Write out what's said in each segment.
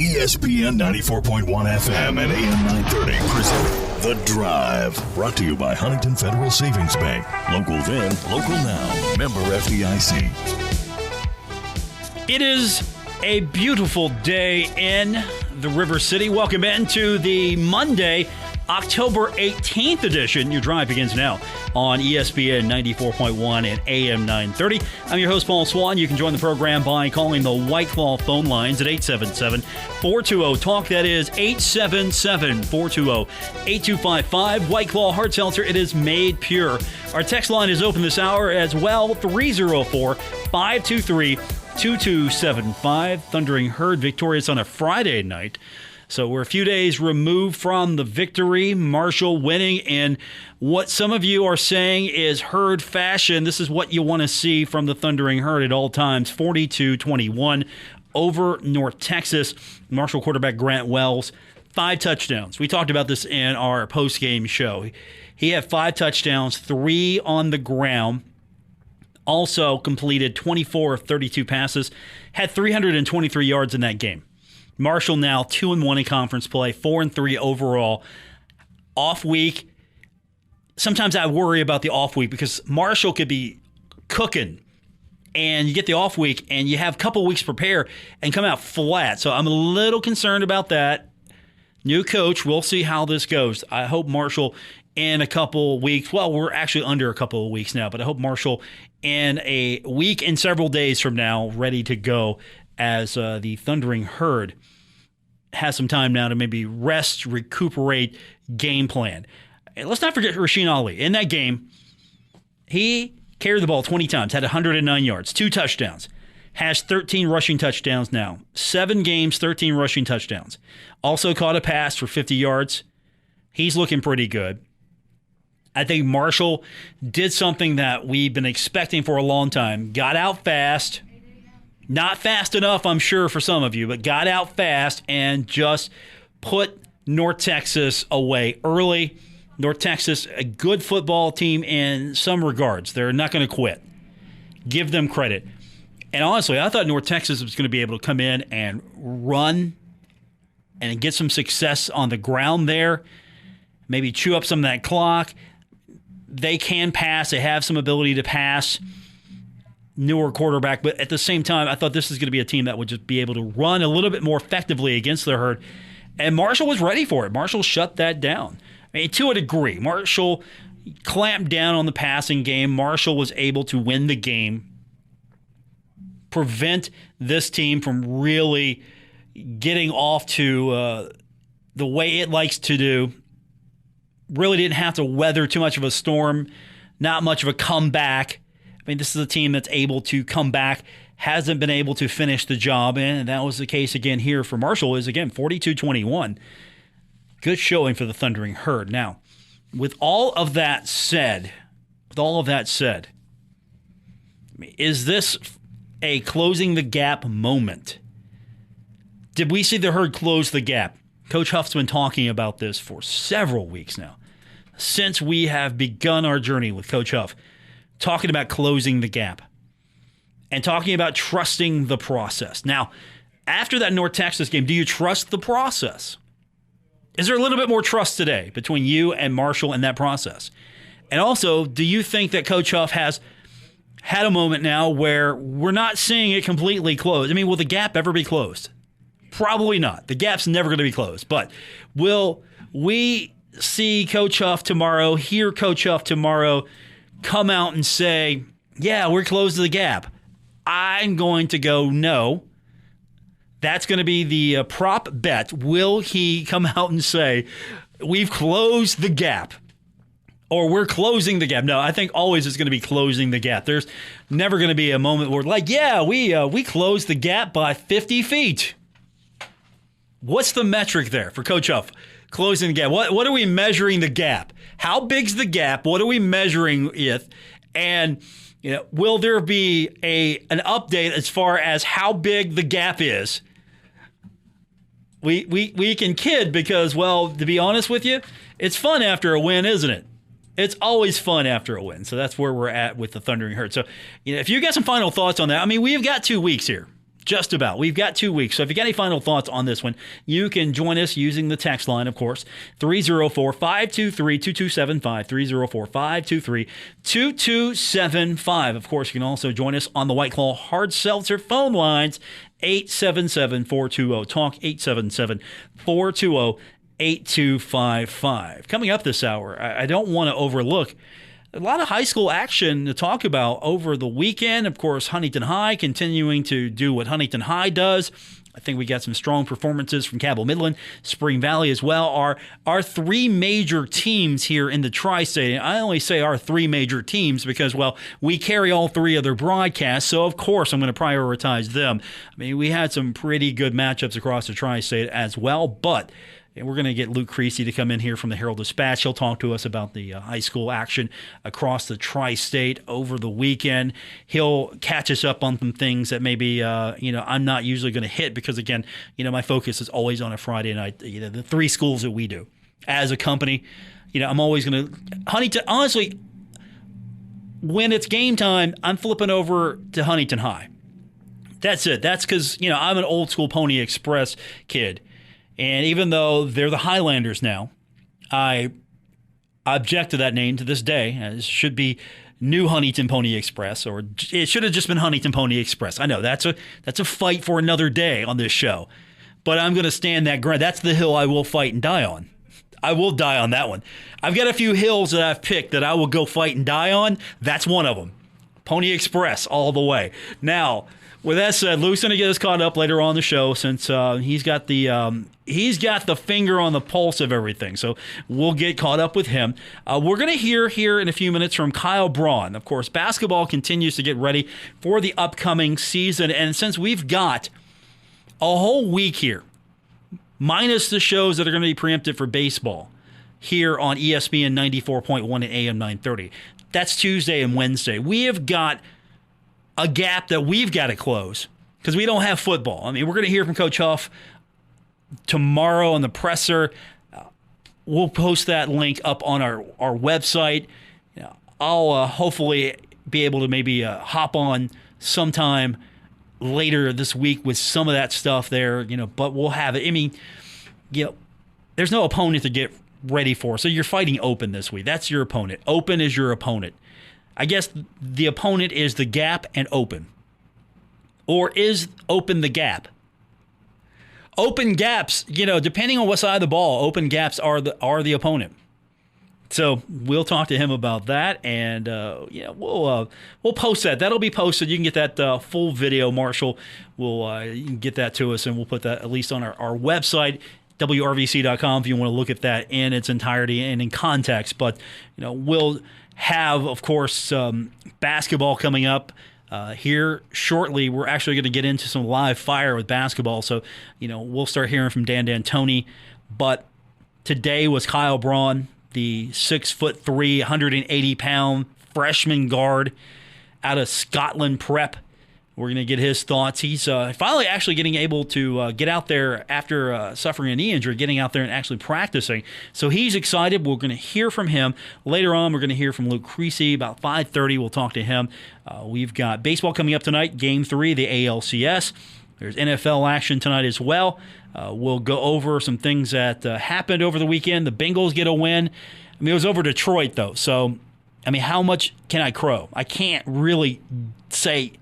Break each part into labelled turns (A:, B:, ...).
A: ESPN 94.1 FM and AM 930 present The Drive. Brought to you by Huntington Federal Savings Bank. Local then, local now. Member FDIC.
B: It is a beautiful day in the River City. Welcome into the Monday, October 18th edition. Your Drive begins now on ESPN 94.1 and AM 930. I'm your host, Paul Swann. You can join the program by calling the White Claw phone lines at 877-420-TALK. That is 877-420-8255. White Claw Hard Seltzer. It is made pure. Our text line is open this hour as well, 304-523-2275. Thundering Herd victorious on a Friday night. So we're a few days removed from the victory, Marshall winning, and what some of you are saying is Herd fashion. This is what you want to see from the Thundering Herd at all times, 42-21 over North Texas. Marshall quarterback Grant Wells, 5 touchdowns. We talked about this in our post-game show. He had 5 touchdowns, 3 on the ground. Also completed 24 of 32 passes, had 323 yards in that game. Marshall now 2-1 in conference play, 4-3 overall. Off week. Sometimes I worry about the off week because Marshall could be cooking and you get the off week and you have a couple weeks to prepare and come out flat. So I'm a little concerned about that. New coach, we'll see how this goes. I hope Marshall in a couple weeks, well, we're actually under a couple of weeks now, but I hope Marshall in a week and several days from now ready to go as the Thundering Herd has some time now to maybe rest, recuperate, game plan. And let's not forget Rasheen Ali. In that game, he carried the ball 20 times, had 109 yards, 2 touchdowns, has 13 rushing touchdowns now. 7 games, 13 rushing touchdowns. Also caught a pass for 50 yards. He's looking pretty good. I think Marshall did something that we've been expecting for a long time. Got out fast. Not fast enough, I'm sure, for some of you, but got out fast and just put North Texas away early. North Texas, a good football team in some regards. They're not going to quit. Give them credit. And honestly, I thought North Texas was going to be able to come in and run and get some success on the ground there, maybe chew up some of that clock. They can pass. They have some ability to pass. Newer quarterback, but at the same time, I thought this is going to be a team that would just be able to run a little bit more effectively against the Herd, and Marshall was ready for it. Marshall shut that down. I mean, to a degree. Marshall clamped down on the passing game. Marshall was able to win the game, prevent this team from really getting off to the way it likes to do. Really didn't have to weather too much of a storm, not much of a comeback. I mean, this is a team that's able to come back, hasn't been able to finish the job, and that was the case again here for Marshall, is again 42-21. Good showing for the Thundering Herd. Now, with all of that said, is this a closing the gap moment? Did we see the Herd close the gap? Coach Huff's been talking about this for several weeks now, since we have begun our journey with Coach Huff. Talking about closing the gap and talking about trusting the process. Now, after that North Texas game, do you trust the process? Is there a little bit more trust today between you and Marshall in that process? And also, do you think that Coach Huff has had a moment now where we're not seeing it completely closed? I mean, will the gap ever be closed? Probably not. The gap's never going to be closed. But will we see Coach Huff tomorrow, hear Coach Huff tomorrow, come out and say, yeah, we're closed to the gap? I'm going to go no. That's going to be the prop bet. Will he come out and say, we've closed the gap, or we're closing the gap? No, I think always it's going to be closing the gap. There's never going to be a moment where like, yeah, we closed the gap by 50 feet. What's the metric there for Coach Huff? Closing the gap. What are we measuring the gap? How big's the gap? What are we measuring it? And will there be an update as far as how big the gap is? We can kid because, well, to be honest with you, it's fun after a win, isn't it? It's always fun after a win. So that's where we're at with the Thundering Herd. So, if you got some final thoughts on that, I mean, we've got 2 weeks here. Just about. We've got 2 weeks. So if you got any final thoughts on this one, you can join us using the text line, of course, 304-523-2275, 304-523-2275. Of course, you can also join us on the White Claw Hard Seltzer phone lines, 877-420-TALK, 877-420-8255. Coming up this hour, I don't want to overlook a lot of high school action to talk about over the weekend. Of course, Huntington High continuing to do what Huntington High does. I think we got some strong performances from Cabell Midland, Spring Valley as well. Our three major teams here in the Tri-State. I only say our three major teams because, well, we carry all three of their broadcasts, so of course I'm going to prioritize them. I mean, we had some pretty good matchups across the Tri-State as well, but we're going to get Luke Creasy to come in here from the Herald-Dispatch. He'll talk to us about the high school action across the Tri-State over the weekend. He'll catch us up on some things that maybe I'm not usually going to hit because, again, my focus is always on a Friday night. The three schools that we do as a company. I'm always going to Huntington. Honestly, when it's game time, I'm flipping over to Huntington High. That's it. That's because I'm an old school Pony Express kid. And even though they're the Highlanders now, I object to that name to this day. It should be New Huntington Pony Express, or it should have just been Huntington Pony Express. I know that's a fight for another day on this show, but I'm going to stand that ground. That's the hill I will fight and die on. I will die on that one. I've got a few hills that I've picked that I will go fight and die on. That's one of them. Pony Express all the way. Now, with that said, Luke's going to get us caught up later on in the show since he's got the finger on the pulse of everything. So we'll get caught up with him. We're going to hear here in a few minutes from Kyle Braun. Of course, basketball continues to get ready for the upcoming season. And since we've got a whole week here, minus the shows that are going to be preempted for baseball here on ESPN 94.1 and AM 930, that's Tuesday and Wednesday. We have got a gap that we've got to close because we don't have football. I mean, we're going to hear from Coach Huff tomorrow on the presser. We'll post that link up on our website. I'll hopefully be able to maybe hop on sometime later this week with some of that stuff there, but we'll have it. I mean, there's no opponent to get ready for. So you're fighting Open this week. That's your opponent. Open is your opponent. I guess the opponent is the Gap and Open. Or is Open the Gap? Open gaps, depending on what side of the ball, open gaps are the opponent. So we'll talk to him about that, and we'll post that. That'll be posted. You can get that full video. Marshall will you can get that to us, and we'll put that at least on our website, WRVC.com, if you want to look at that in its entirety and in context. But we'll have, of course, basketball coming up here shortly. We're actually going to get into some live fire with basketball, so we'll start hearing from Dan D'Antoni. But today was Kyle Braun, the 6'3", 180-pound freshman guard out of Scotland Prep. We're going to get his thoughts. He's finally actually getting able to get out there after suffering a knee injury, getting out there and actually practicing. So he's excited. We're going to hear from him. Later on, we're going to hear from Luke Creasy. About 5:30, we'll talk to him. We've got baseball coming up tonight, Game 3, the ALCS. There's NFL action tonight as well. We'll go over some things that happened over the weekend. The Bengals get a win. I mean, it was over Detroit, though. So, I mean, how much can I crow? I can't really say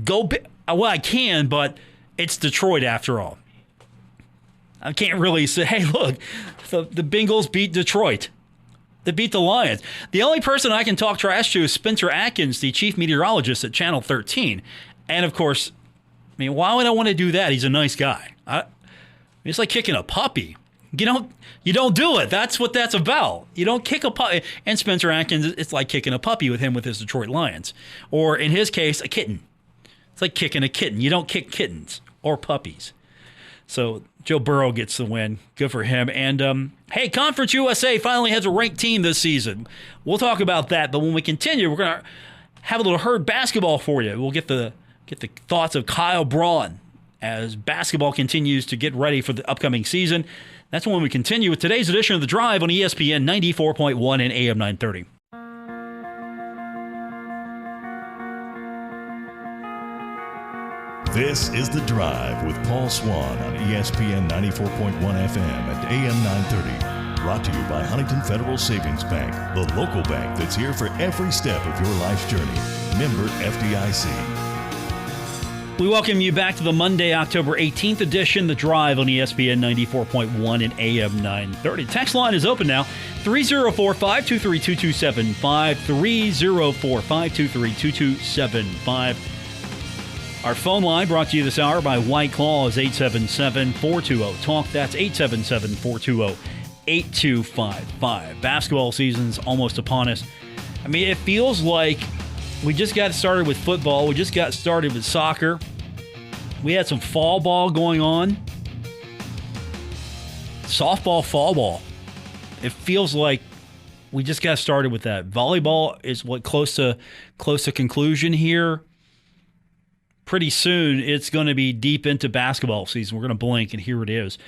B: well, I can, but it's Detroit after all. I can't really say, hey, look, the Bengals beat Detroit. They beat the Lions. The only person I can talk trash to is Spencer Atkins, the chief meteorologist at Channel 13. And, of course, I mean, why would I want to do that? He's a nice guy. It's like kicking a puppy. You don't do it. That's what that's about. You don't kick a puppy. And Spencer Atkins, it's like kicking a puppy with him with his Detroit Lions. Or, in his case, a kitten. It's like kicking a kitten. You don't kick kittens or puppies. So Joe Burrow gets the win. Good for him. And, hey, Conference USA finally has a ranked team this season. We'll talk about that. But when we continue, we're going to have a little Herd basketball for you. We'll get the thoughts of Kyle Braun as basketball continues to get ready for the upcoming season. That's when we continue with today's edition of The Drive on ESPN 94.1 and AM 930.
A: This is The Drive with Paul Swann on ESPN 94.1 FM and AM 930. Brought to you by Huntington Federal Savings Bank, the local bank that's here for every step of your life's journey. Member FDIC.
B: We welcome you back to the Monday, October 18th edition, The Drive on ESPN 94.1 and AM 930. Text line is open now, 304-523-2275, 304-523-2275. Our phone line brought to you this hour by White Claw is 877-420-TALK. That's 877-420-8255. Basketball season's almost upon us. I mean, it feels like we just got started with football. We just got started with soccer. We had some fall ball going on. Softball, fall ball. It feels like we just got started with that. Volleyball is close to conclusion here. Pretty soon, it's going to be deep into basketball season. We're going to blink, and here it is.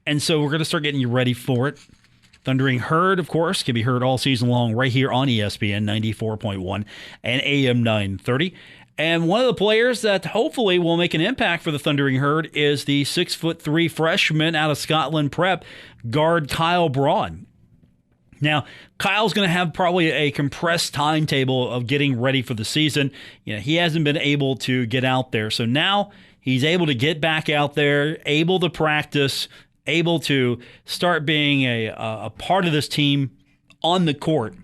B: And so we're going to start getting you ready for it. Thundering Herd, of course, can be heard all season long right here on ESPN 94.1 and AM 930. And one of the players that hopefully will make an impact for the Thundering Herd is the 6'3" freshman out of Scotland Prep, guard Kyle Braun. Now, Kyle's going to have probably a compressed timetable of getting ready for the season. You know, he hasn't been able to get out there. So now he's able to get back out there, able to practice, able to start being a part of this team on the court.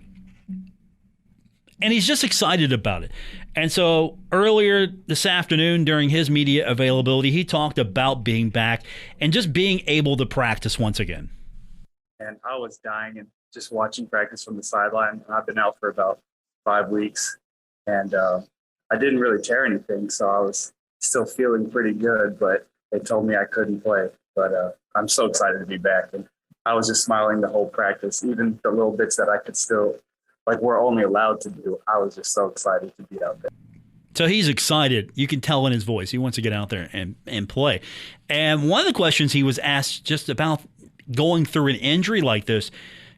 B: And he's just excited about it. And so earlier this afternoon during his media availability, he talked about being back and just being able to practice once again.
C: And I was dying and just watching practice from the sideline. I've been out for about 5 weeks, and I didn't really tear anything, so I was still feeling pretty good, but they told me I couldn't play. But I'm so excited to be back, and I was just smiling the whole practice, even the little bits that I could still, we're only allowed to do. I was just so excited to be out there.
B: So he's excited. You can tell in his voice. He wants to get out there and play. And one of the questions he was asked just about going through an injury like this,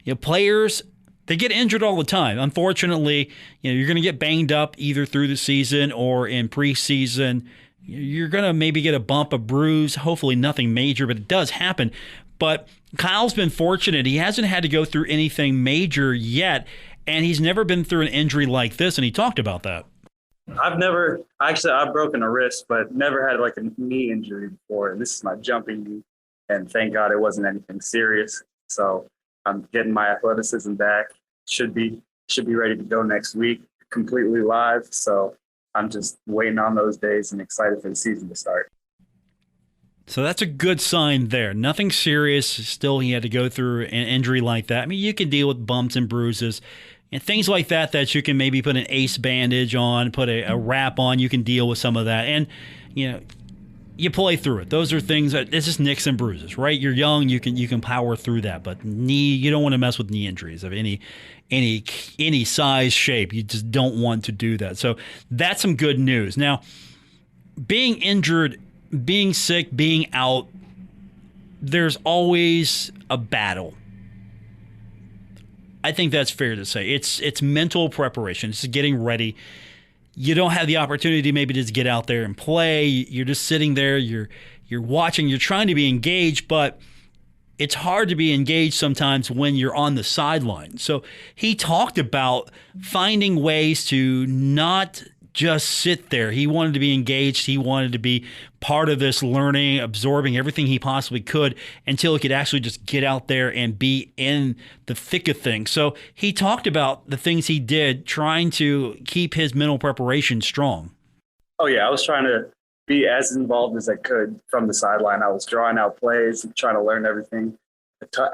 B: you know, players, they get injured all the time. Unfortunately, you know, you're going to get banged up either through the season or in preseason. You're going to maybe get a bump, a bruise, hopefully nothing major, but it does happen. But Kyle's been fortunate. He hasn't had to go through anything major yet, and he's never been through an injury like this, and he talked about that.
C: I've broken a wrist, but never had a knee injury before. And this is my jumping knee, and thank God it wasn't anything serious. So I'm getting my athleticism back. Should be ready to go next week, completely live. So I'm just waiting on those days and excited for the season to start.
B: So that's a good sign there. Nothing serious. Still, he had to go through an injury like that. I mean, you can deal with bumps and bruises and things like that you can maybe put an ace bandage on, put a wrap on. You can deal with some of that. And, you know, you play through it. Those are things that it's just nicks and bruises, right? You're young, you can power through that. But you don't want to mess with knee injuries of any size, shape. You just don't want to do that. So that's some good news. Now, being injured, being sick, being out, there's always a battle. I think that's fair to say. It's mental preparation. It's getting ready. You don't have the opportunity maybe to just get out there and play. You're just sitting there. You're watching. You're trying to be engaged, but it's hard to be engaged sometimes when you're on the sideline. So he talked about finding ways to not just sit there. He wanted to be engaged. He wanted to be part of this learning, absorbing everything he possibly could until he could actually just get out there and be in the thick of things. So he talked about the things he did trying to keep his mental preparation strong.
C: Oh, yeah. I was trying to be as involved as I could from the sideline. I was drawing out plays, trying to learn everything,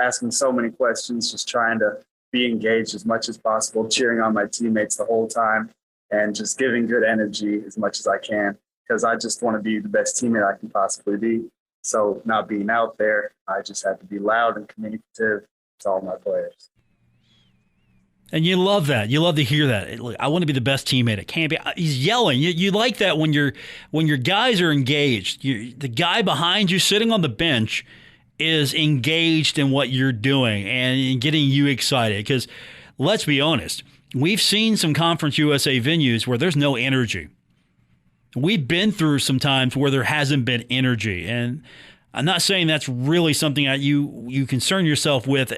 C: asking so many questions, just trying to be engaged as much as possible, cheering on my teammates the whole time, and just giving good energy as much as I can, because I just want to be the best teammate I can possibly be. So not being out there, I just have to be loud and communicative to all my players.
B: And you love that. You love to hear that. I want to be the best teammate I can be. He's yelling. You like that when your guys are engaged. The guy behind you sitting on the bench is engaged in what you're doing and getting you excited. Because let's be honest, we've seen some Conference USA venues where there's no energy. we've been through some times where there hasn't been energy. And I'm not saying that's really something that you concern yourself with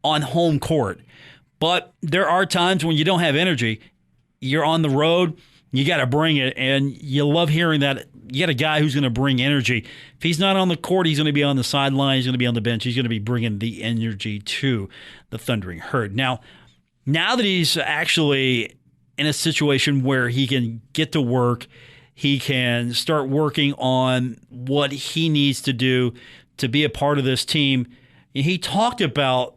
B: on home court. But there are times when you don't have energy. You're on the road, you got to bring it, and you love hearing that you got a guy who's going to bring energy. If he's not on the court, he's going to be on the sideline, he's going to be on the bench, he's going to be bringing the energy to the Thundering Herd. Now that he's actually in a situation where he can get to work, he can start working on what he needs to do to be a part of this team. He talked about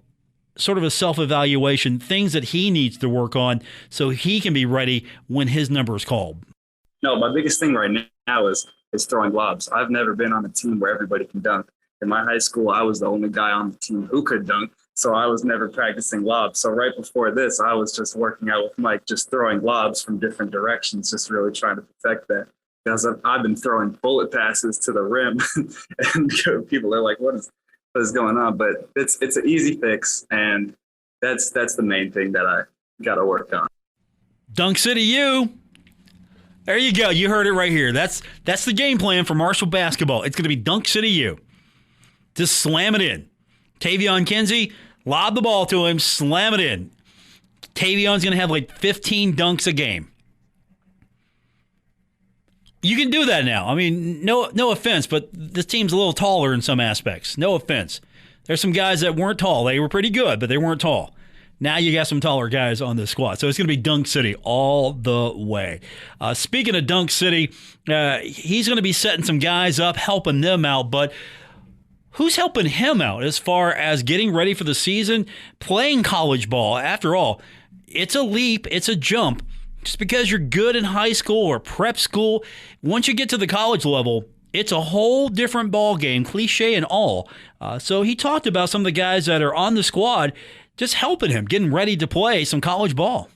B: sort of a self-evaluation, things that he needs to work on so he can be ready when his number is called.
C: No, my biggest thing right now is throwing lobs. I've never been on a team where everybody can dunk. In my high school, I was the only guy on the team who could dunk, so I was never practicing lobs. So right before this, I was just working out with Mike, just throwing lobs from different directions, just really trying to perfect that. Because I've been throwing bullet passes to the rim, and people are like, what is going on? But it's an easy fix, and that's the main thing that I got to work on.
B: Dunk City U. There you go. You heard it right here. That's the game plan for Marshall basketball. It's going to be Dunk City U. Just slam it in. Tavion Kinsey, lob the ball to him, slam it in. Tavion's going to have like 15 dunks a game. You can do that now. I mean, no offense, but this team's a little taller in some aspects. No offense. There's some guys that weren't tall. They were pretty good, but they weren't tall. Now you got some taller guys on the squad. So it's going to be Dunk City all the way. Speaking of Dunk City, he's going to be setting some guys up, helping them out. But who's helping him out as far as getting ready for the season, playing college ball? After all, it's a leap, it's a jump. Just because you're good in high school or prep school, once you get to the college level, it's a whole different ball game, cliche and all. So he talked about some of the guys that are on the squad just helping him, getting ready to play some college ball.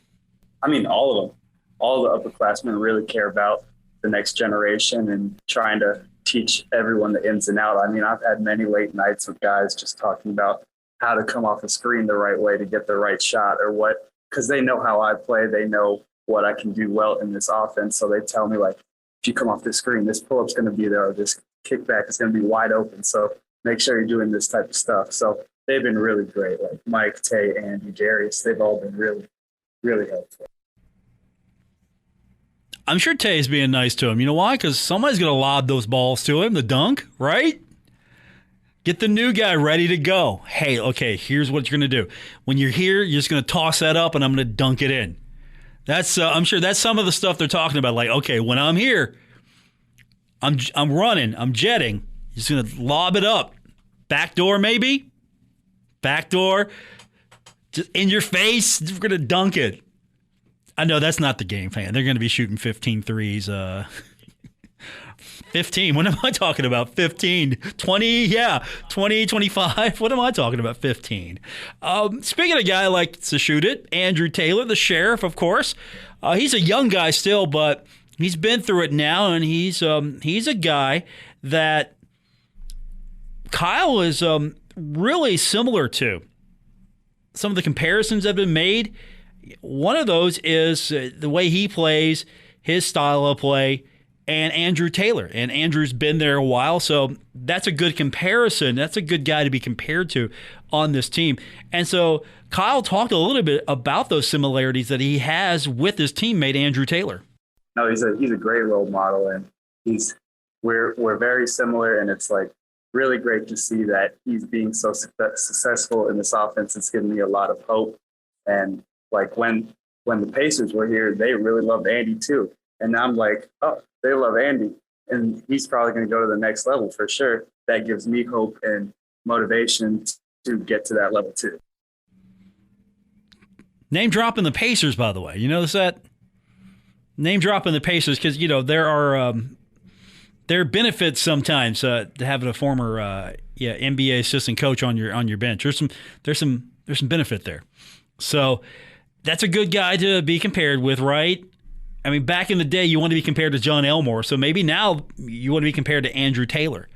C: I mean, all of them. All the upperclassmen really care about the next generation and trying to teach everyone the ins and outs. I mean, I've had many late nights with guys just talking about how to come off a screen the right way to get the right shot or what, because they know how I play. They know what I can do well in this offense. So they tell me, like, if you come off this screen, this pull-up's going to be there, or this kickback is going to be wide open. So make sure you're doing this type of stuff. So they've been really great. Like Mike, Tay, Andy, Darius, they've all been really, really helpful.
B: I'm sure Tay's being nice to him. You know why? Because somebody's going to lob those balls to him, the dunk, right? Get the new guy ready to go. Hey, okay, here's what you're going to do. When you're here, you're just going to toss that up, and I'm going to dunk it in. That's I'm sure that's some of the stuff they're talking about. Like, okay, when I'm here, I'm running, I'm jetting. Just gonna lob it up, backdoor maybe, backdoor, just in your face. We're gonna dunk it. I know that's not the game plan. They're gonna be shooting 15 threes. 15. What am I talking about? 15, 20, yeah, 20, 25. What am I talking about? 15. Speaking of a guy likes to shoot it, Andrew Taylor, the sheriff, of course. He's a young guy still, but he's been through it now, and he's a guy that Kyle is really similar to. Some of the comparisons that have been made, one of those is the way he plays, his style of play, and Andrew Taylor. And Andrew's been there a while, so that's a good comparison. That's a good guy to be compared to on this team. And so Kyle talked a little bit about those similarities that he has with his teammate Andrew Taylor.
C: No, he's a great role model, and we're very similar, and it's like really great to see that he's being so successful in this offense. It's given me a lot of hope. And like when the Pacers were here, they really loved Andy too. And I'm like, oh, they love Andy, and he's probably going to go to the next level for sure. That gives me hope and motivation to get to that level too.
B: Name dropping the Pacers, by the way. You notice that? Name dropping the Pacers because, you know, there are benefits sometimes to having a former NBA assistant coach on your bench. There's some benefit there. So that's a good guy to be compared with, right? I mean, back in the day, you want to be compared to John Elmore, so maybe now you want to be compared to Andrew Taylor.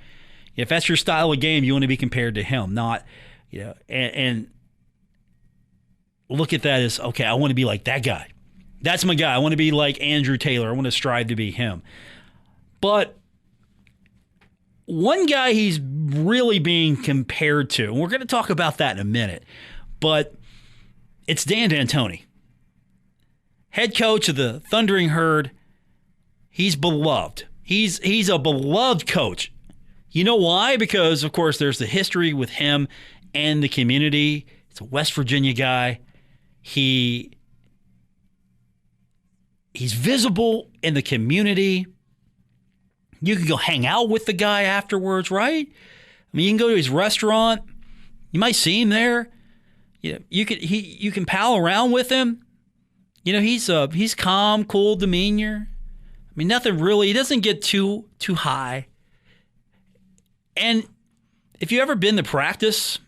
B: If that's your style of game, you want to be compared to him, not, and look at that as, okay, I want to be like that guy. That's my guy. I want to be like Andrew Taylor. I want to strive to be him. But one guy he's really being compared to, and we're going to talk about that in a minute, but it's Dan D'Antoni. Head coach of the Thundering Herd. He's beloved. He's a beloved coach. You know why? Because, of course, there's the history with him and the community. It's a West Virginia guy. He's visible in the community. You can go hang out with the guy afterwards, right? I mean, you can go to his restaurant. You might see him there. You can pal around with him. You know, he's calm, cool demeanor. I mean, nothing really. He doesn't get too high. And if you ever been to practice,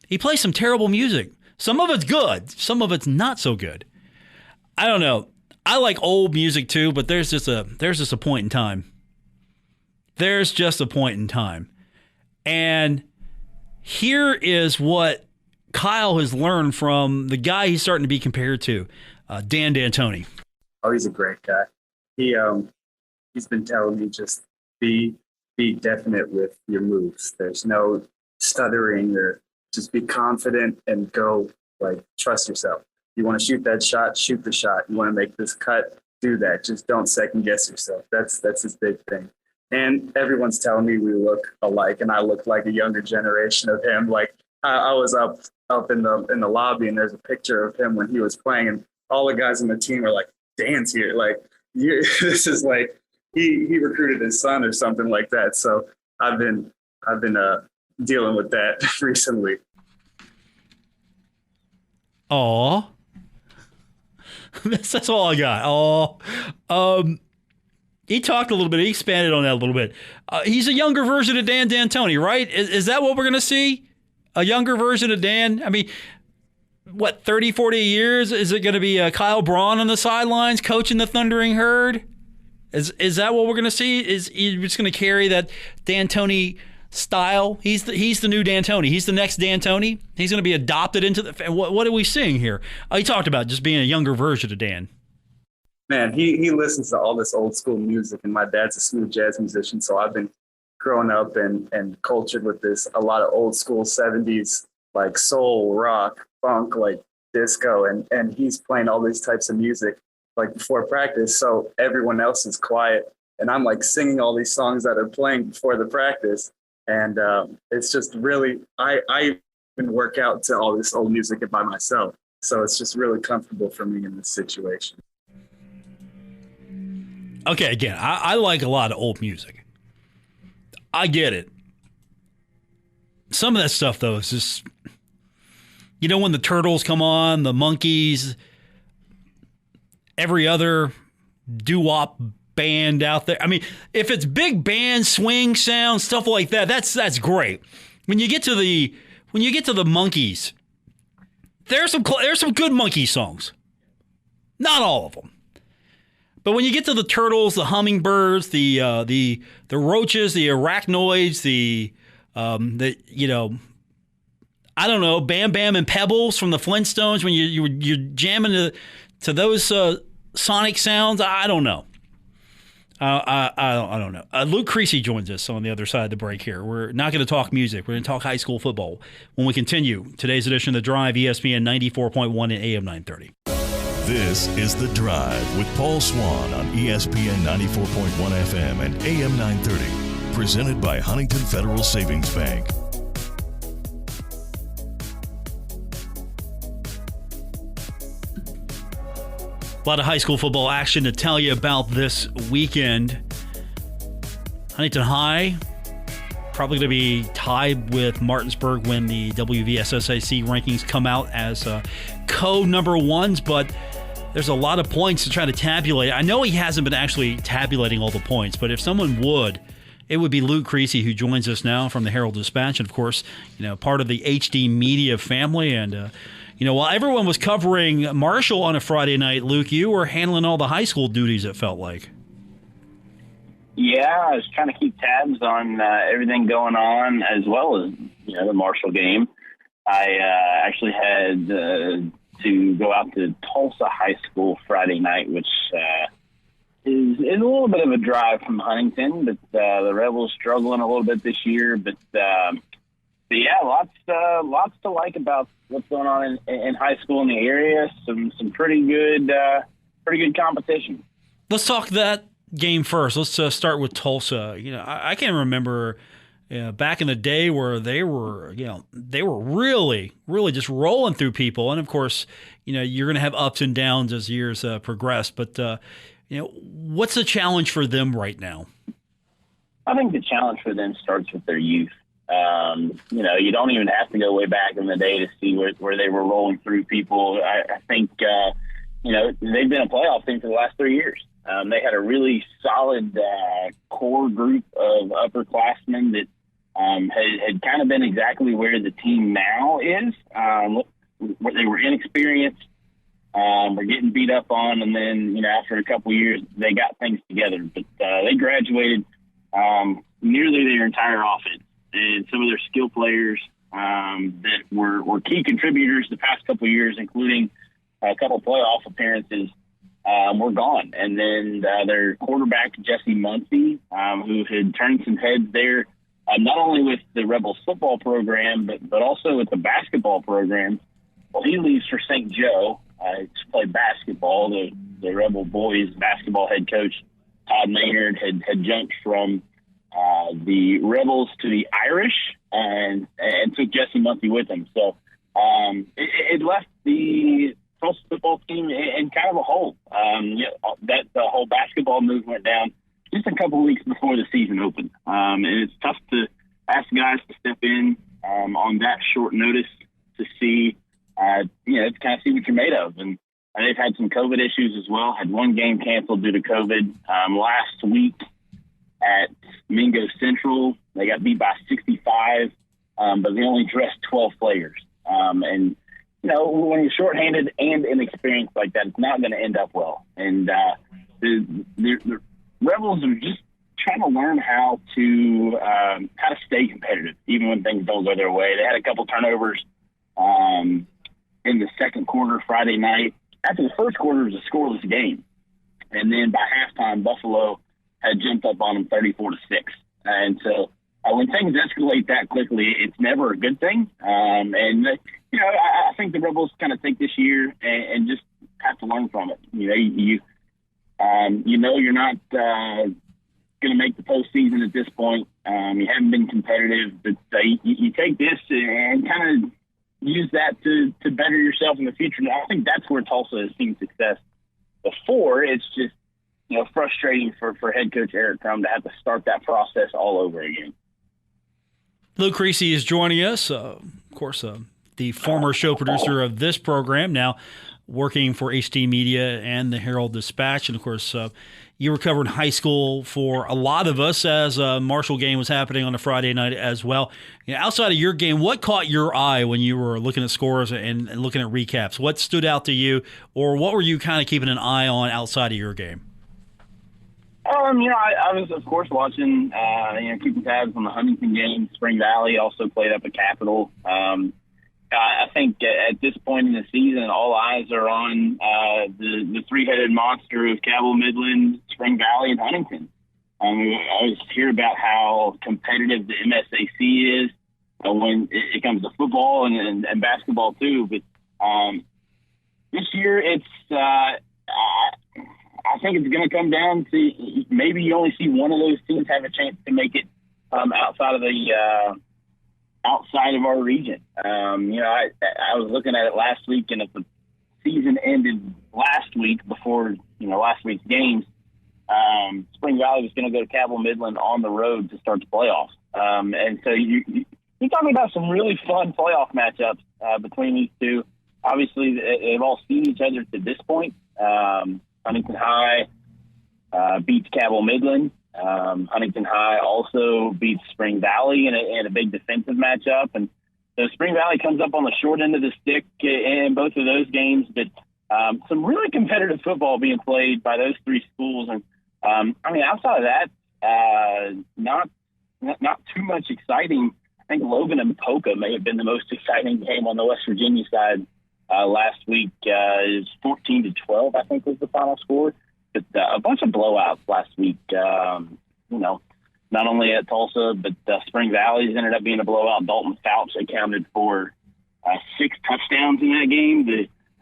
B: he plays some terrible music. Some of it's good. Some of it's not so good. I don't know. I like old music too, but there's just a point in time. There's just a point in time. And here is what Kyle has learned from the guy he's starting to be compared to, Dan D'Antoni.
C: Oh, he's a great guy. He's been telling me just be definite with your moves. There's no stuttering, or just be confident and go, like, trust yourself. You want to shoot that shot, shoot the shot. You want to make this cut, do that. Just don't second guess yourself. That's his big thing. And everyone's telling me we look alike, and I look like a younger generation of him. Like, I was up in the lobby, and there's a picture of him when he was playing, and all the guys on the team are like, Dan's here. Like, this is like he recruited his son or something like that. So I've been dealing with that recently.
B: Aw. That's all I got. He talked a little bit. He expanded on that a little bit. He's a younger version of Dan D'Antoni, right? Is that what we're going to see? A younger version of Dan? I mean, what, 30, 40 years? Is it going to be Kyle Braun on the sidelines coaching the Thundering Herd? Is that what we're going to see? Is he just going to carry that D'Antoni style? He's the new D'Antoni. He's the next D'Antoni. He's going to be adopted into the. What are we seeing here? He talked about just being a younger version of Dan.
C: Man, he listens to all this old school music, and my dad's a smooth jazz musician, so I've been growing up and cultured with this, a lot of old school 70s, like soul, rock, funk, like disco, and he's playing all these types of music like before practice, so everyone else is quiet, and I'm like singing all these songs that are playing before the practice, and it's just really, I even work out to all this old music by myself, so it's just really comfortable for me in this situation.
B: Okay, again, I like a lot of old music. I get it. Some of that stuff, though, is just, you know, when the Turtles come on, the Monkees, every other doo-wop band out there. I mean, if it's big band, swing sound, stuff like that, that's great. When you get to the Monkees, there's some good Monkey songs. Not all of them. But when you get to the Turtles, the Hummingbirds, the Roaches, the Arachnoids, the you know, I don't know, Bam Bam and Pebbles from the Flintstones, when you're jamming to those sonic sounds, I don't know. I don't know. Luke Creasy joins us on the other side of the break here. We're not going to talk music. We're going to talk high school football when we continue today's edition of The Drive, ESPN 94.1 and AM 930.
A: This is The Drive with Paul Swann on ESPN 94.1 FM and AM 930. Presented by Huntington Federal Savings Bank.
B: A lot of high school football action to tell you about this weekend. Huntington High probably going to be tied with Martinsburg when the WVSSAC rankings come out as co-number ones, but there's a lot of points to try to tabulate. I know he hasn't been actually tabulating all the points, but if someone would, it would be Luke Creasy, who joins us now from the Herald-Dispatch, and of course, you know, part of the HD Media family. And you know, while everyone was covering Marshall on a Friday night, Luke, you were handling all the high school duties, it felt like.
D: Yeah, I was trying to keep tabs on everything going on, as well as, you know, the Marshall game. I actually had to go out to Tulsa High School Friday night, which is a little bit of a drive from Huntington, but the Rebels struggling a little bit this year. But yeah, lots to like about what's going on in high school in the area. Some pretty good competition.
B: Let's talk that game first. Let's start with Tulsa. I can remember back in the day where they were really, really just rolling through people. And of course, you're going to have ups and downs as years progress. But what's the challenge for them right now?
D: I think the challenge for them starts with their youth. You don't even have to go way back in the day to see where they were rolling through people. I think, they've been a playoff team for the last 3 years. They had a really solid core group of upperclassmen that had kind of been exactly where the team now is. They were inexperienced, were getting beat up on, and then, after a couple of years, they got things together. But they graduated nearly their entire offense. And some of their skill players that were key contributors the past couple of years, including a couple of playoff appearances, were gone. And then their quarterback, Jesse Muncie, who had turned some heads there, not only with the Rebels football program, but also with the basketball program. Well, he leaves for St. Joe to play basketball. The Rebel boys basketball head coach, Todd Maynard, had jumped from the Rebels to the Irish and took Jesse Muncie with him. So it left the Tulsa football team in kind of a hole. That the whole basketball move went down just a couple of weeks before the season opened. And it's tough to ask guys to step in on that short notice to see, to kind of see what you're made of. And they've had some COVID issues as well. Had one game canceled due to COVID last week at Mingo Central. They got beat by 65, but they only dressed 12 players. And when you're shorthanded and inexperienced like that, it's not going to end up well. And the Rebels are just trying to learn how to stay competitive, even when things don't go their way. They had a couple turnovers in the second quarter Friday night. After the first quarter, it was a scoreless game. And then by halftime, Buffalo had jumped up on them 34-6. And so when things escalate that quickly, it's never a good thing. I think the Rebels kind of take this year and just have to learn from it. You're not going to make the postseason at this point. You haven't been competitive, but you take this and kind of use that to better yourself in the future. And I think that's where Tulsa has seen success before. It's just, frustrating for head coach Eric Crum to have to start that process all over again.
B: Luke Creasy is joining us, of course, the former show producer of this program, now working for HD Media and the Herald-Dispatch. And, of course, you were covering high school for a lot of us as a Marshall game was happening on a Friday night as well. Outside of your game, what caught your eye when you were looking at scores and looking at recaps? What stood out to you, or what were you kind of keeping an eye on outside of your game?
D: I was, of course, watching, keeping tabs on the Huntington game. Spring Valley also played up at Capitol. I think at this point in the season, all eyes are on the three-headed monster of Cabell Midland, Spring Valley, and Huntington. I always hear about how competitive the MSAC is when it comes to football and basketball too. But this year, it's I think it's going to come down to maybe you only see one of those teams have a chance to make it outside of our region. I was looking at it last week, and if the season ended last week before last week's games, Spring Valley was going to go to Cabell Midland on the road to start the playoffs. And so you're talking about some really fun playoff matchups between these two. Obviously, they've all seen each other to this point. Huntington High beats Cabell Midland. Huntington High also beats Spring Valley in a big defensive matchup. And so Spring Valley comes up on the short end of the stick in both of those games. But some really competitive football being played by those three schools. And, outside of that, not too much exciting. I think Logan and Polka may have been the most exciting game on the West Virginia side last week. It was 14-12, I think was the final score. But a bunch of blowouts last week. Not only at Tulsa, but Spring Valley's ended up being a blowout. Dalton Fouch accounted for 6 touchdowns in that game.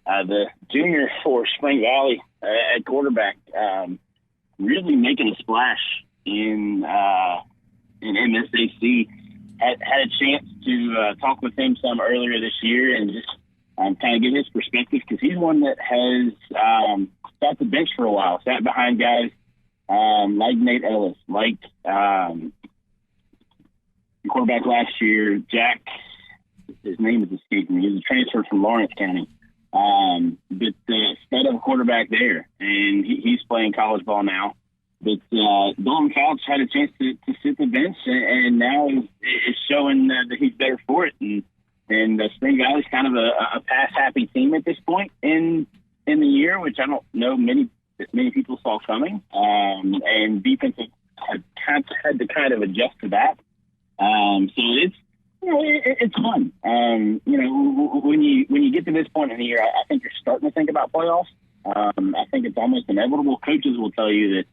D: The junior for Spring Valley at quarterback really making a splash in MSAC. Had a chance to talk with him some earlier this year and just kind of get his perspective, because he's one that has sat the bench for a while, sat behind guys like Nate Ellis, like quarterback last year, Jack, his name is escaping me. He was a transfer from Lawrence County. But stud of a quarterback there, and he's playing college ball now. But Dalton Fouch had a chance to sit the bench, and now is showing that he's better for it. And Spring Valley's kind of a pass-happy team at this point in the year, which I don't know many people saw coming. And defense had to kind of adjust to that. So it's fun. When you get to this point in the year, I think you're starting to think about playoffs. I think it's almost inevitable. Coaches will tell you that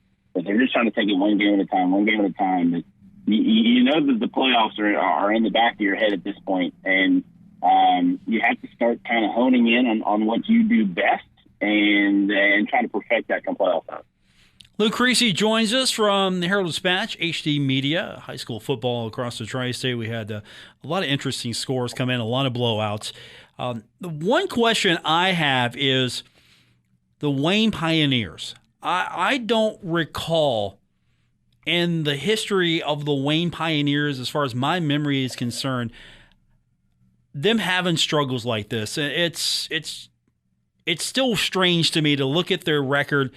D: they're just trying to take it one game at a time. That you know that the playoffs are in the back of your head at this point, and you have to start kind of honing in on what you do best and try to perfect that come playoff out.
B: Luke Creasy joins us from the Herald-Dispatch, HD Media, high school football across the Tri-State. We had a lot of interesting scores come in, a lot of blowouts. The one question I have is the Wayne Pioneers. I don't recall in the history of the Wayne Pioneers, as far as my memory is concerned, them having struggles like this. It's still strange to me to look at their record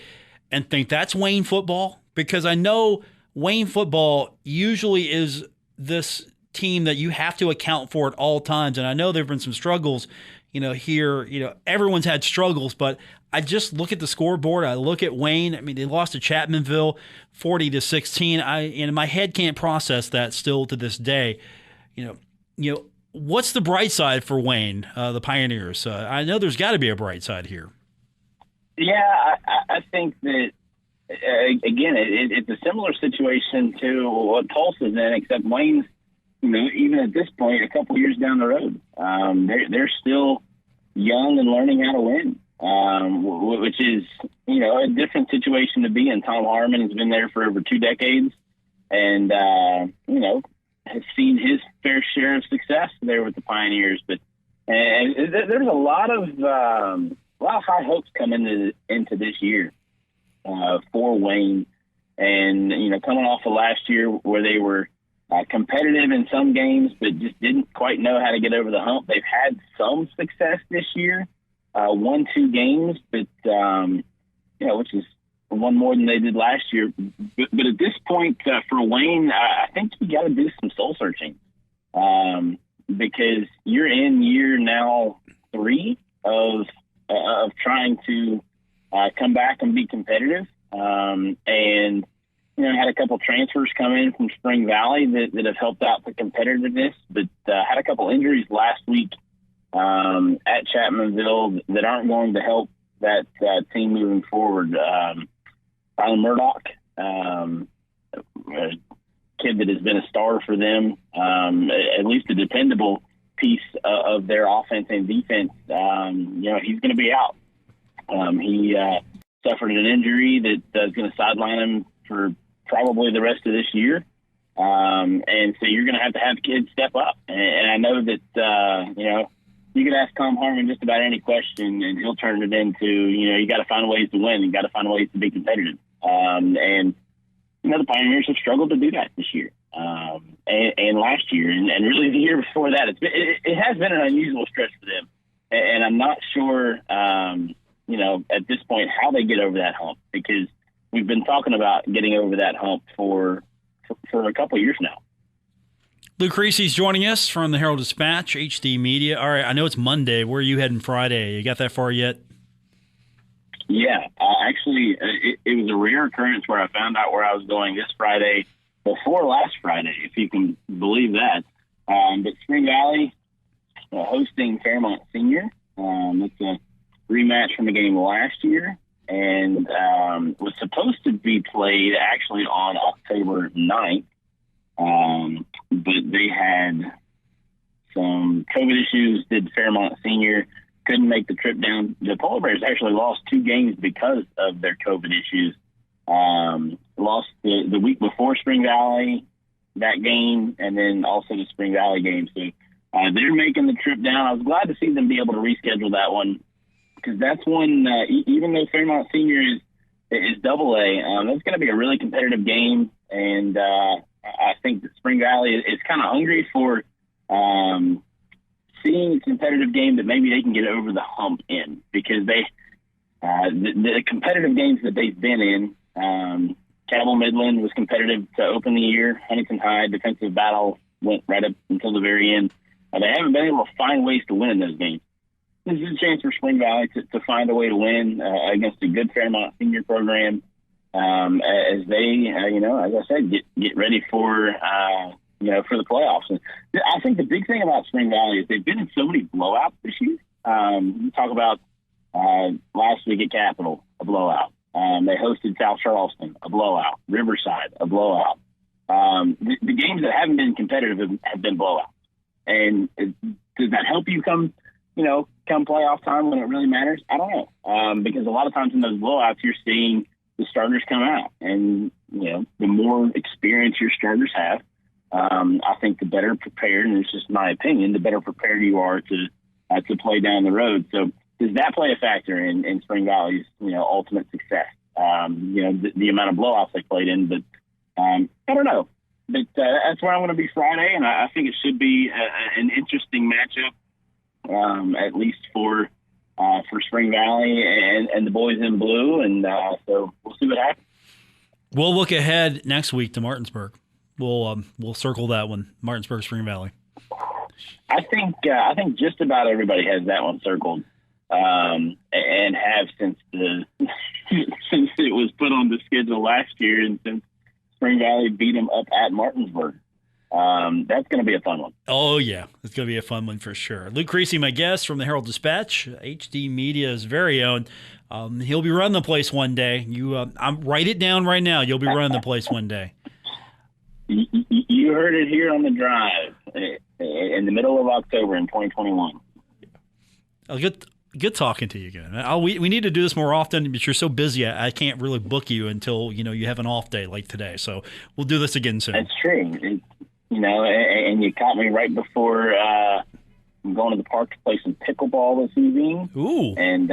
B: and think that's Wayne football, because I know Wayne football usually is this team that you have to account for at all times. And I know there have been some struggles, here, everyone's had struggles, but I just look at the scoreboard. I look at Wayne. I mean, they lost to Chapmanville 40-16. And my head can't process that still to this day. What's the bright side for Wayne, the Pioneers? I know there's got to be a bright side here.
D: Yeah, I think that, again, it's a similar situation to what Tulsa's in, except Wayne's, even at this point, a couple years down the road, they're still young and learning how to win, which is, a different situation to be in. Tom Harmon has been there for over 2 decades and, has seen his fair share of success there with the Pioneers. But there's a lot of high hopes coming into this year for Wayne. And, coming off of last year where they were competitive in some games, but just didn't quite know how to get over the hump. They've had some success this year, won 2 games, but, which is one more than they did last year. But at this point for Wayne, I think you got to do some soul searching because you're in year now 3 of trying to come back and be competitive. And, had a couple transfers come in from Spring Valley that have helped out the competitiveness, but had a couple injuries last week at Chapmanville that aren't going to help that team moving forward. Tyler Murdoch, a kid that has been a star for them, at least a dependable piece of their offense and defense, he's going to be out. He suffered an injury that is going to sideline him for probably the rest of this year. And so you're going to have kids step up. And I know that, you can ask Tom Harmon just about any question and he'll turn it into, you got to find ways to win. You got to find ways to be competitive. And the Pioneers have struggled to do that this year. And last year and really the year before that, it has been an unusual stretch for them. And I'm not sure, at this point, how they get over that hump, because we've been talking about getting over that hump for a couple of years now.
B: Luke Creasy's joining us from the Herald-Dispatch, HD Media. All right, I know it's Monday. Where are you heading Friday? You got that far yet?
D: Yeah, actually, it was a rare occurrence where I found out where I was going this Friday before last Friday, if you can believe that. But Spring Valley hosting Fairmont Senior. It's a rematch from the game last year, and was supposed to be played actually on October 9th, but they had some COVID issues. Did Fairmont Senior, couldn't make the trip down. The Polar Bears actually lost 2 games because of their COVID issues. Lost the week before Spring Valley, that game, and then also the Spring Valley game. So they're making the trip down. I was glad to see them be able to reschedule that one, because that's one, even though Fairmont Senior is AA, that's going to be a really competitive game. And I think that Spring Valley is kind of hungry for seeing a competitive game that maybe they can get over the hump in, because they the competitive games that they've been in, Cabell Midland was competitive to open the year. Huntington High defensive battle went right up until the very end. They haven't been able to find ways to win in those games. This is a chance for Spring Valley to find a way to win against a good Fairmont Senior program, as they, as I said, get ready for for the playoffs. And I think the big thing about Spring Valley is they've been in so many blowouts this year. You talk about last week at Capitol, a blowout. They hosted South Charleston, a blowout. Riverside, a blowout. The games that haven't been competitive have been blowouts. And does that help you come playoff time when it really matters? I don't know. Because a lot of times in those blowouts, you're seeing the starters come out. And, the more experience your starters have, I think the better prepared, and it's just my opinion, the better prepared you are to play down the road. So does that play a factor in Spring Valley's, ultimate success? The amount of blowouts they played in, but I don't know. But that's where I'm going to be Friday, and I think it should be an interesting matchup, at least for Spring Valley and the boys in blue, and so we'll see what happens.
B: We'll look ahead next week to Martinsburg. We'll circle that one, Martinsburg, Spring Valley.
D: I think just about everybody has that one circled, and have since since it was put on the schedule last year, and since Spring Valley beat them up at Martinsburg. That's going to be a fun one.
B: Oh, yeah. It's going to be a fun one for sure. Luke Creasy, my guest from the Herald-Dispatch, HD Media's very own. He'll be running the place one day. I'm write it down right now. You'll be running the place one day.
D: You heard it here on the drive in the middle of October in 2021.
B: Good talking to you again. We need to do this more often, but you're so busy. I can't really book you until you have an off day like today. So we'll do this again soon.
D: That's true. And you caught me right before I'm going to the park to play some pickleball this evening.
B: Ooh.
D: And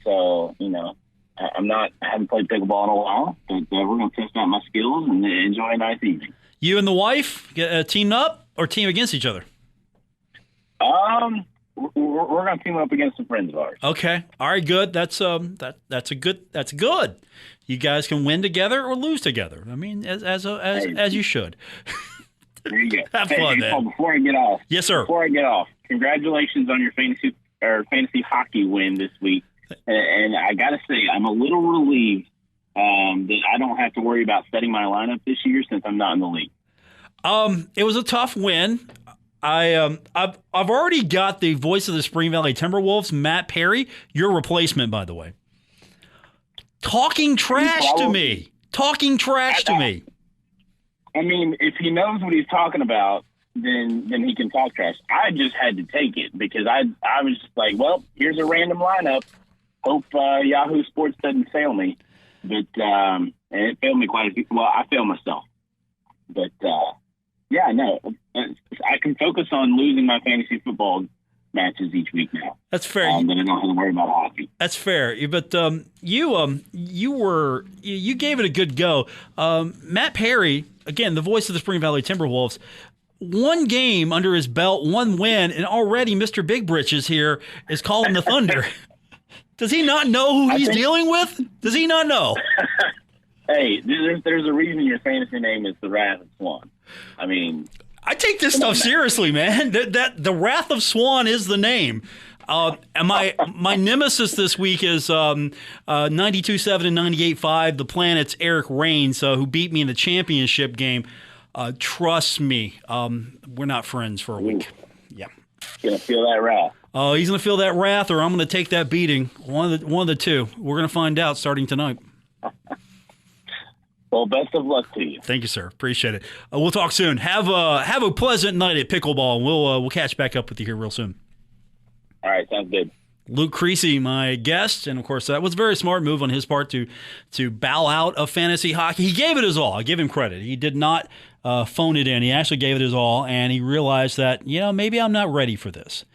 D: so I haven't played pickleball in a while, but we're going to test out my skills and enjoy a nice evening.
B: You and the wife teamed up or team against each other?
D: We're going to team up against some friends of ours.
B: Okay. All right, good. That's good. You guys can win together or lose together. I mean, as you should.
D: There you go.
B: Have fun, man.
D: Before I get off.
B: Yes, sir.
D: Before I get off, congratulations on your fantasy hockey win this week. And I got to say, I'm a little relieved that I don't have to worry about setting my lineup this year since I'm not in the league.
B: It was a tough win. I've already got the voice of the Spring Valley Timberwolves, Matt Perry, your replacement, by the way, talking trash to me.
D: I mean, if he knows what he's talking about, then he can talk trash. I just had to take it because I was just like, well, here's a random lineup. Hope Yahoo Sports doesn't fail me. But and it failed me quite a few. Well, I failed myself. But yeah, no, I can focus on losing my fantasy football matches each week now.
B: That's fair.
D: Then I don't have to worry about hockey.
B: That's fair. But you gave it a good go. Matt Perry, again, the voice of the Spring Valley Timberwolves, one game under his belt, one win, and already Mr. Big Britches here is calling the Thunder. Does he not know who he's dealing with? Does he not know?
D: Hey, there's a reason your fantasy name is the Wrath of Swann. I mean,
B: I take this stuff seriously, man. That the Wrath of Swann is the name. And my nemesis this week is 92.7 and 98.5. The Planet's Eric Rains, who beat me in the championship game. Trust me, we're not friends for a week. Yeah,
D: gonna feel that wrath.
B: He's going to feel that wrath, or I'm going to take that beating. One of the two. We're going to find out starting tonight.
D: Well, best of luck to you.
B: Thank you, sir. Appreciate it. We'll talk soon. Have a pleasant night at pickleball, and we'll catch back up with you here real soon.
D: All right, sounds good.
B: Luke Creasy, my guest, and of course that was a very smart move on his part to bow out of fantasy hockey. He gave it his all. I give him credit. He did not phone it in. He actually gave it his all, and he realized that maybe I'm not ready for this.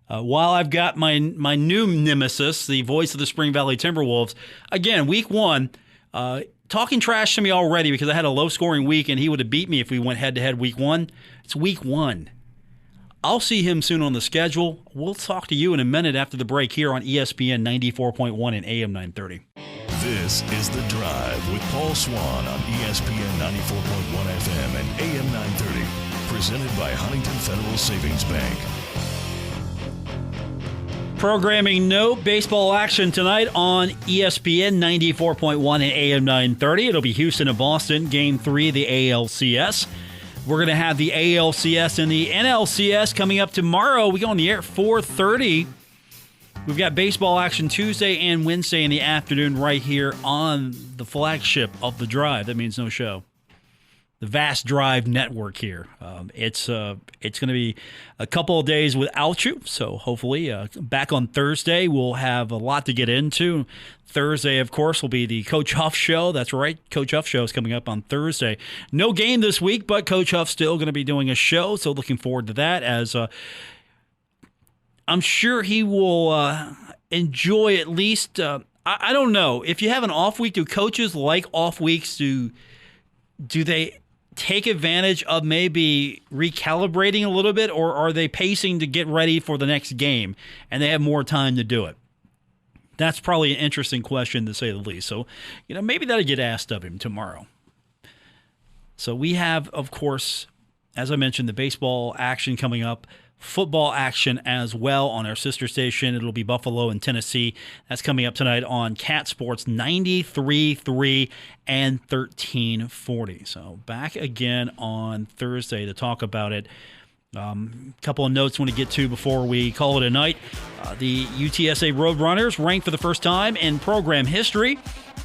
B: While I've got my new nemesis, the voice of the Spring Valley Timberwolves, again, week one, talking trash to me already because I had a low-scoring week and he would have beat me if we went head-to-head week one. It's week one. I'll see him soon on the schedule. We'll talk to you in a minute after the break here on ESPN 94.1 and AM 930.
A: This is The Drive with Paul Swann on ESPN 94.1 FM and AM 930. Presented by Huntington Federal Savings Bank.
B: Programming note, baseball action tonight on ESPN 94.1 and AM 930. It'll be Houston and Boston, Game 3 of the ALCS. We're going to have the ALCS and the NLCS coming up tomorrow. We go on the air at 4:30. We've got baseball action Tuesday and Wednesday in the afternoon right here on the flagship of The Drive. That means no show. The Vast Drive Network here. It's going to be a couple of days without you, so hopefully back on Thursday we'll have a lot to get into. Thursday, of course, will be the Coach Huff Show. That's right, Coach Huff Show is coming up on Thursday. No game this week, but Coach Huff's still going to be doing a show, so looking forward to that, as I'm sure he will enjoy at least, I don't know, if you have an off week, do coaches like off weeks? Do they take advantage of maybe recalibrating a little bit, or are they pacing to get ready for the next game and they have more time to do it? That's probably an interesting question, to say the least. So, maybe that'll get asked of him tomorrow. So we have, of course, as I mentioned, the baseball action coming up, football action as well on our sister station. It'll be Buffalo and Tennessee. That's coming up tonight on Cat Sports 93.3 and 1340. So back again on Thursday to talk about it. Couple of notes I want to get to before we call it a night. The UTSA Roadrunners ranked for the first time in program history.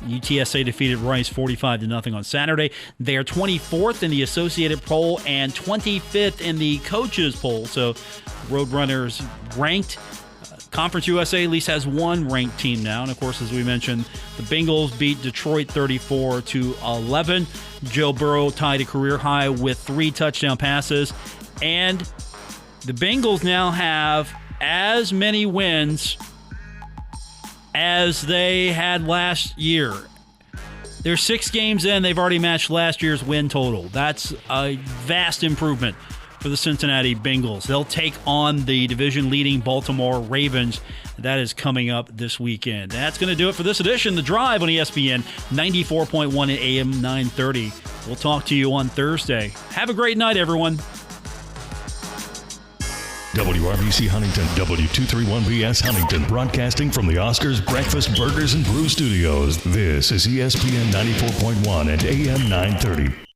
B: UTSA defeated Rice 45-0 on Saturday. They are 24th in the Associated poll and 25th in the coaches poll. So Roadrunners ranked. Conference USA at least has one ranked team now. And of course, as we mentioned, the Bengals beat Detroit 34-11. Joe Burrow tied a career high with 3 touchdown passes. And the Bengals now have as many wins as they had last year. They're 6 games in. They've already matched last year's win total. That's a vast improvement for the Cincinnati Bengals. They'll take on the division-leading Baltimore Ravens. That is coming up this weekend. That's going to do it for this edition, The Drive on ESPN 94.1 and AM 930. We'll talk to you on Thursday. Have a great night, everyone.
A: WRBC Huntington, W231BS Huntington, broadcasting from the Oscars Breakfast Burgers and Brew Studios. This is ESPN 94.1 and AM 930.